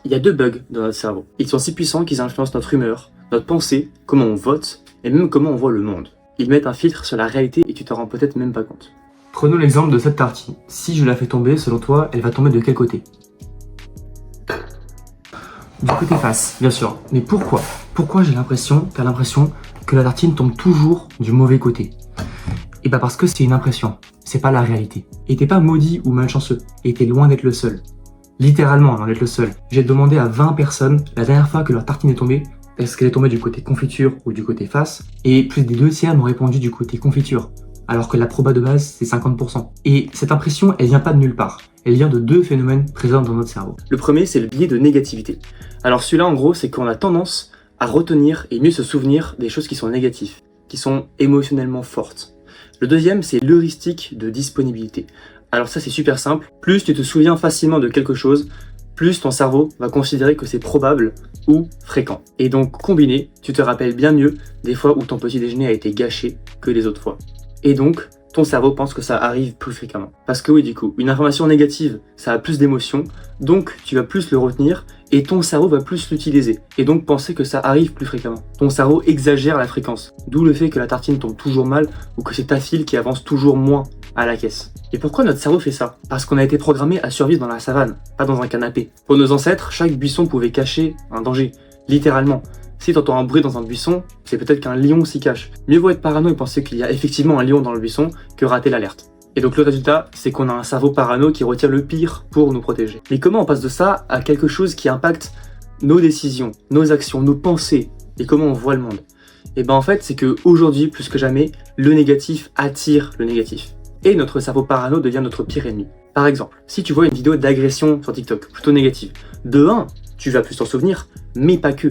Il y a deux bugs dans notre cerveau. Ils sont si puissants qu'ils influencent notre humeur, notre pensée, comment on vote et même comment on voit le monde. Ils mettent un filtre sur la réalité et tu t'en rends peut-être même pas compte. Prenons l'exemple de cette tartine. Si je la fais tomber, selon toi, elle va tomber de quel côté? Du côté face, bien sûr. Mais pourquoi? Pourquoi t'as l'impression que la tartine tombe toujours du mauvais côté? Et bah parce que c'est une impression, c'est pas la réalité. Et t'es pas maudit ou malchanceux, et t'es loin d'être le seul. Littéralement, loin d'être le seul. J'ai demandé à 20 personnes la dernière fois que leur tartine est tombée, est-ce qu'elle est tombée du côté confiture ou du côté face, et plus des 2/3 m'ont répondu du côté confiture, alors que la proba de base c'est 50%. Et cette impression, elle vient pas de nulle part. Elle vient de deux phénomènes présents dans notre cerveau. Le premier, c'est le biais de négativité. Alors celui-là, en gros, c'est qu'on a tendance à retenir et mieux se souvenir des choses qui sont négatives, qui sont émotionnellement fortes. Le deuxième, c'est l'heuristique de disponibilité. Alors ça, c'est super simple. Plus tu te souviens facilement de quelque chose, plus ton cerveau va considérer que c'est probable ou fréquent. Et donc, combiné, tu te rappelles bien mieux des fois où ton petit déjeuner a été gâché que les autres fois. Et donc, ton cerveau pense que ça arrive plus fréquemment. Parce que oui, du coup, une information négative, ça a plus d'émotions, donc tu vas plus le retenir et ton cerveau va plus l'utiliser et donc penser que ça arrive plus fréquemment. Ton cerveau exagère la fréquence, d'où le fait que la tartine tombe toujours mal ou que c'est ta file qui avance toujours moins à la caisse. Et pourquoi notre cerveau fait ça? Parce qu'on a été programmé à survivre dans la savane, pas dans un canapé. Pour nos ancêtres, chaque buisson pouvait cacher un danger, littéralement. Si tu entends un bruit dans un buisson, c'est peut-être qu'un lion s'y cache. Mieux vaut être parano et penser qu'il y a effectivement un lion dans le buisson que rater l'alerte. Et donc le résultat, c'est qu'on a un cerveau parano qui retient le pire pour nous protéger. Mais comment on passe de ça à quelque chose qui impacte nos décisions, nos actions, nos pensées et comment on voit le monde? Et ben en fait, c'est que aujourd'hui, plus que jamais, le négatif attire le négatif. Et notre cerveau parano devient notre pire ennemi. Par exemple, si tu vois une vidéo d'agression sur TikTok, plutôt négative, de 1, tu vas plus t'en souvenir, mais pas que.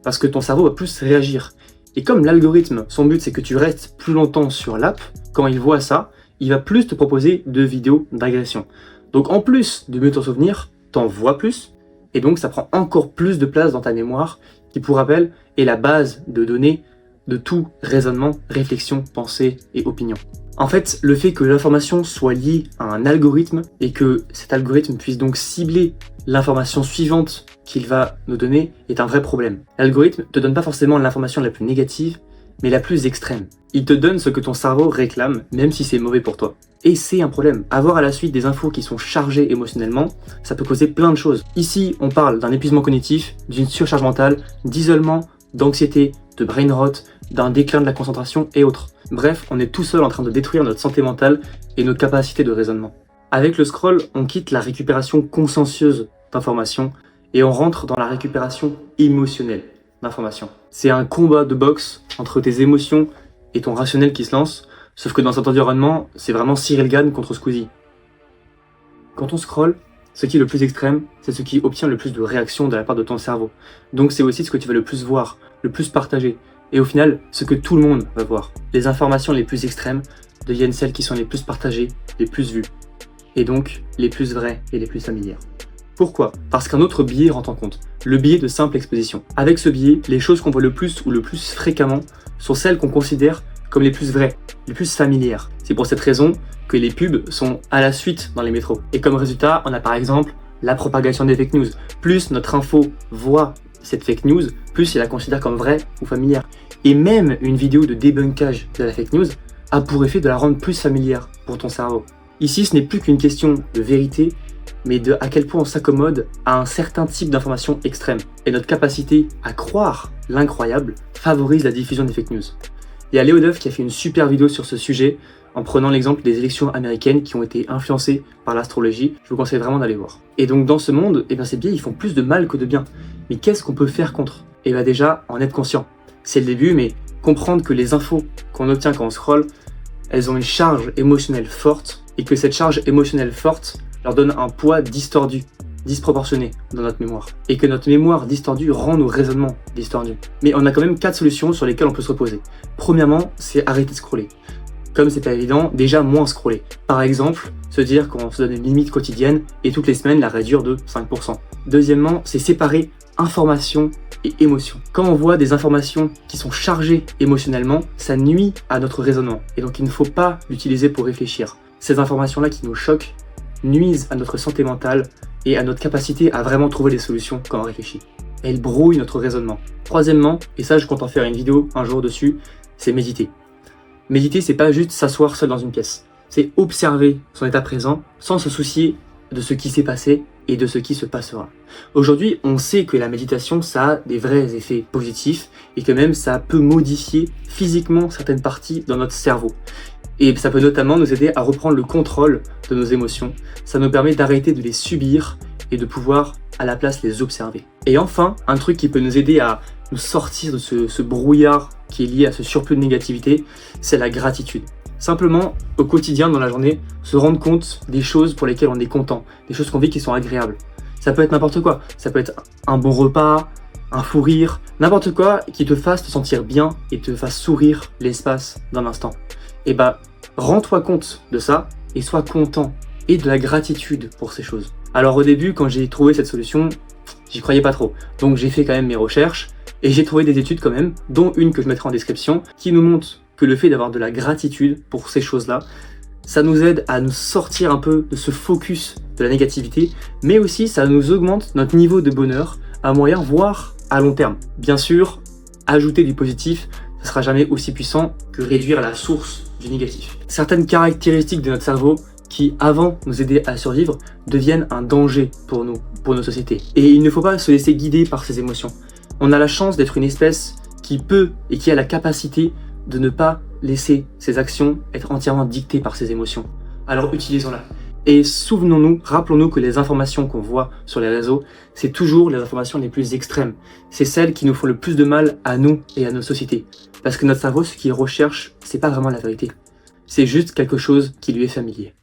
Parce que ton cerveau va plus réagir. Et comme l'algorithme, son but c'est que tu restes plus longtemps sur l'app, quand il voit ça, il va plus te proposer de vidéos d'agression. Donc en plus de mieux t'en souvenir, t'en vois plus, et donc ça prend encore plus de place dans ta mémoire, qui pour rappel est la base de données de tout raisonnement, réflexion, pensée et opinion. En fait, le fait que l'information soit liée à un algorithme et que cet algorithme puisse donc cibler l'information suivante qu'il va nous donner est un vrai problème. L'algorithme te donne pas forcément l'information la plus négative, mais la plus extrême. Il te donne ce que ton cerveau réclame, même si c'est mauvais pour toi. Et c'est un problème. Avoir à la suite des infos qui sont chargées émotionnellement, ça peut causer plein de choses. Ici, on parle d'un épuisement cognitif, d'une surcharge mentale, d'isolement, d'anxiété, de brain rot, d'un déclin de la concentration et autres. Bref, on est tout seul en train de détruire notre santé mentale et nos capacités de raisonnement. Avec le scroll, on quitte la récupération consciencieuse d'informations et on rentre dans la récupération émotionnelle d'informations. C'est un combat de boxe entre tes émotions et ton rationnel qui se lance, sauf que dans cet environnement, c'est vraiment Cyril Gann contre Squeezie. Quand on scroll, ce qui est le plus extrême, c'est ce qui obtient le plus de réactions de la part de ton cerveau. Donc c'est aussi ce que tu vas le plus voir, le plus partager. Et au final, ce que tout le monde va voir. Les informations les plus extrêmes deviennent celles qui sont les plus partagées, les plus vues. Et donc, les plus vraies et les plus familières. Pourquoi? Parce qu'un autre biais rentre en compte, le biais de simple exposition. Avec ce biais, les choses qu'on voit le plus ou le plus fréquemment sont celles qu'on considère comme les plus vraies, les plus familières. C'est pour cette raison que les pubs sont à la suite dans les métros. Et comme résultat, on a par exemple la propagation des fake news. Plus notre info voit cette fake news, plus il la considère comme vraie ou familière. Et même une vidéo de débunkage de la fake news a pour effet de la rendre plus familière pour ton cerveau. Ici, ce n'est plus qu'une question de vérité, mais de à quel point on s'accommode à un certain type d'information extrême. Et notre capacité à croire l'incroyable favorise la diffusion des fake news. Il y a Léo Duff qui a fait une super vidéo sur ce sujet en prenant l'exemple des élections américaines qui ont été influencées par l'astrologie. Je vous conseille vraiment d'aller voir. Et donc dans ce monde, ces biais ils font plus de mal que de bien. Mais qu'est-ce qu'on peut faire contre? Et bien déjà, en être conscient. C'est le début, mais comprendre que les infos qu'on obtient quand on scrolle, elles ont une charge émotionnelle forte et que cette charge émotionnelle forte leur donne un poids distordu, disproportionné dans notre mémoire. Et que notre mémoire distordue rend nos raisonnements distordus. Mais on a quand même 4 solutions sur lesquelles on peut se reposer. Premièrement, c'est arrêter de scroller. Comme c'est pas évident, déjà moins scroller. Par exemple, se dire qu'on se donne une limite quotidienne et toutes les semaines la réduire de 5%. Deuxièmement, c'est séparer information et émotion. Quand on voit des informations qui sont chargées émotionnellement, ça nuit à notre raisonnement. Et donc il ne faut pas l'utiliser pour réfléchir. Ces informations-là qui nous choquent nuisent à notre santé mentale et à notre capacité à vraiment trouver des solutions quand on réfléchit. Elle brouille notre raisonnement. Troisièmement, et ça je compte en faire une vidéo un jour dessus, c'est méditer. Méditer, c'est pas juste s'asseoir seul dans une pièce. C'est observer son état présent sans se soucier de ce qui s'est passé et de ce qui se passera. Aujourd'hui, on sait que la méditation, ça a des vrais effets positifs et que même ça peut modifier physiquement certaines parties dans notre cerveau. Et ça peut notamment nous aider à reprendre le contrôle de nos émotions. Ça nous permet d'arrêter de les subir et de pouvoir à la place les observer. Et enfin, un truc qui peut nous aider à nous sortir de ce brouillard qui est lié à ce surplus de négativité, c'est la gratitude. Simplement, au quotidien, dans la journée, se rendre compte des choses pour lesquelles on est content, des choses qu'on vit qui sont agréables. Ça peut être n'importe quoi, ça peut être un bon repas, un fou rire, n'importe quoi qui te fasse te sentir bien et te fasse sourire l'espace d'un instant. Et bah, rends-toi compte de ça et sois content et de la gratitude pour ces choses. Alors au début, quand j'ai trouvé cette solution, j'y croyais pas trop. Donc j'ai fait quand même mes recherches et j'ai trouvé des études quand même, dont une que je mettrai en description, qui nous montre que le fait d'avoir de la gratitude pour ces choses-là, ça nous aide à nous sortir un peu de ce focus de la négativité, mais aussi ça nous augmente notre niveau de bonheur à moyen, voire à long terme. Bien sûr, ajouter du positif, ça ne sera jamais aussi puissant que réduire la source du négatif. Certaines caractéristiques de notre cerveau qui, avant nous aider à survivre, deviennent un danger pour nous, pour nos sociétés. Et il ne faut pas se laisser guider par ces émotions. On a la chance d'être une espèce qui peut et qui a la capacité de ne pas laisser ses actions être entièrement dictées par ses émotions. Alors utilisons-la. Et souvenons-nous, rappelons-nous que les informations qu'on voit sur les réseaux, c'est toujours les informations les plus extrêmes. C'est celles qui nous font le plus de mal à nous et à nos sociétés. Parce que notre cerveau, ce qu'il recherche, c'est pas vraiment la vérité. C'est juste quelque chose qui lui est familier.